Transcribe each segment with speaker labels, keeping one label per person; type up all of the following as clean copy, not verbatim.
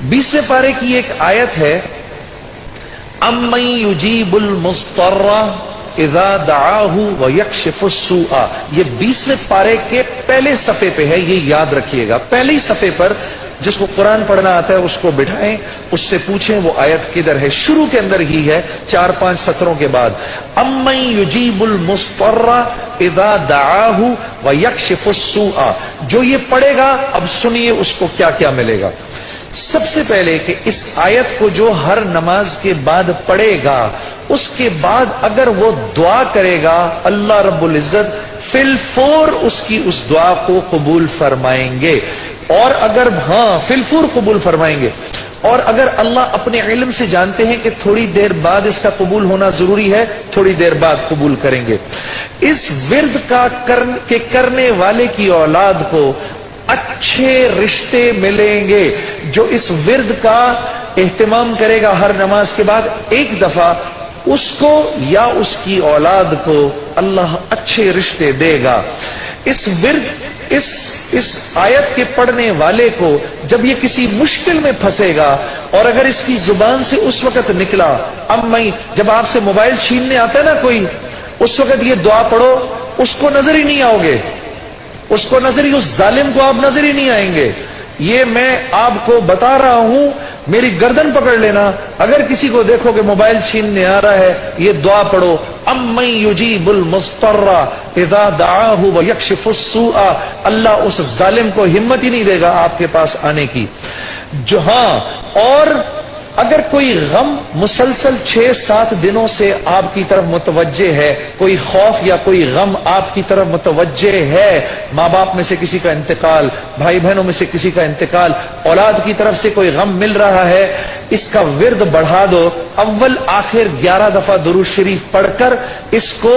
Speaker 1: 20वें पारे की एक आयत है, अम्मन युजीबुल मुस्तर्रा इज़ा दआहु व यक्शिफुस सूआ। ये 20वें पारे के पहले सफ़े पे है, ये याद रखिएगा। पहले ही सफ़े पर जिसको कुरान पढ़ना आता है उसको बिठाएं, उससे पूछें वो आयत किधर है। शुरू के अंदर ही है, 4-5 सत्रों के बाद। अम्मन युजीबुल मुस्तर्रा इज़ा दआहु व यक्शिफुस सूआ। जो ये पढ़ेगा, अब सुनिए उसको क्या क्या मिलेगा। सबसे पहले कि इस आयत को जो हर नमाज के बाद पढ़ेगा, उसके बाद अगर वो दुआ करेगा, अल्लाह रब्बुल इज्जत फिलफोर उसकी उस दुआ को कबूल फरमाएंगे। और अगर फिलफूर कबूल फरमाएंगे। और अगर अल्लाह अपने इल्म से जानते हैं कि थोड़ी देर बाद इसका कबूल होना जरूरी है, थोड़ी देर बाद कबूल करेंगे। इस विर्द का करने वाले की औलाद को अच्छे रिश्ते मिलेंगे। जो इस विर्द का एहतमाम करेगा हर नमाज के बाद एक दफा, उसको या उसकी औलाद को अल्लाह अच्छे रिश्ते देगा। इस विर्द इस आयत के पढ़ने वाले को जब ये किसी मुश्किल में फंसेगा, और अगर इसकी जुबान से उस वक्त निकला, जब आपसे मोबाइल छीनने आता है ना कोई, उस वक्त ये दुआ पढ़ो, उसको नजर ही नहीं आओगे, उसको नजर ही, उस जालिम को आप नजर ही नहीं आएंगे। ये मैं आपको बता रहा हूं, मेरी गर्दन पकड़ लेना। अगर किसी को देखो कि मोबाइल छीनने आ रहा है, ये दुआ पढ़ो, अम्मन युजीबुल मुस्तर्रा इज़ा दआहु व यक्शिफुस सूआ। अल्लाह उस जालिम को हिम्मत ही नहीं देगा आपके पास आने की। और अगर कोई गम मुसलसल 6-7 दिनों से आपकी तरफ मुतवज्जे है, कोई खौफ या कोई गम आपकी तरफ मुतवज्जे है, माँ बाप में से किसी का इंतकाल, भाई बहनों में से किसी का इंतकाल, औलाद की तरफ से कोई गम मिल रहा है, इसका विर्द बढ़ा दो। अव्वल आखिर 11 दफा दुरूद शरीफ पढ़कर इसको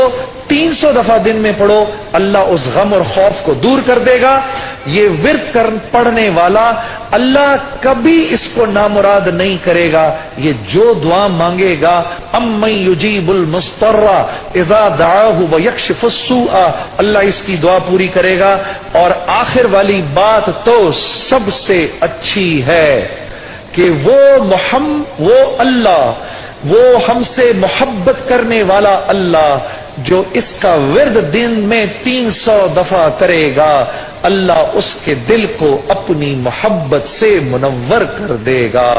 Speaker 1: 300 दफा दिन में पढ़ो, अल्लाह उस गम और खौफ को दूर कर देगा। ये विर्द पढ़ने वाला अल्लाह कभी इसको नामुराद नहीं करेगा। ये जो दुआ मांगेगा, अम्मन युजीबुल मुस्तर्रा इज़ा दआहु व यक्शिफुस सूआ, अल्लाह इसकी दुआ पूरी करेगा। और आखिर वाली बात तो सबसे अच्छी है कि वो अल्लाह, वो हमसे मोहब्बत करने वाला अल्लाह, जो इसका विर्द दिन में 300 दफा करेगा, अल्लाह उसके दिल को अपनी मोहब्बत से मुनव्वर कर देगा।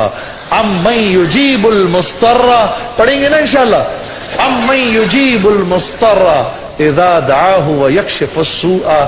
Speaker 1: अम्मन युजीबुल मुस्तर्रा, पढ़ेंगे ना इंशाअल्लाह। अम्मन युजीबुल मुस्तर्रा इज़ा दआहु व यक्शिफुस सूआ।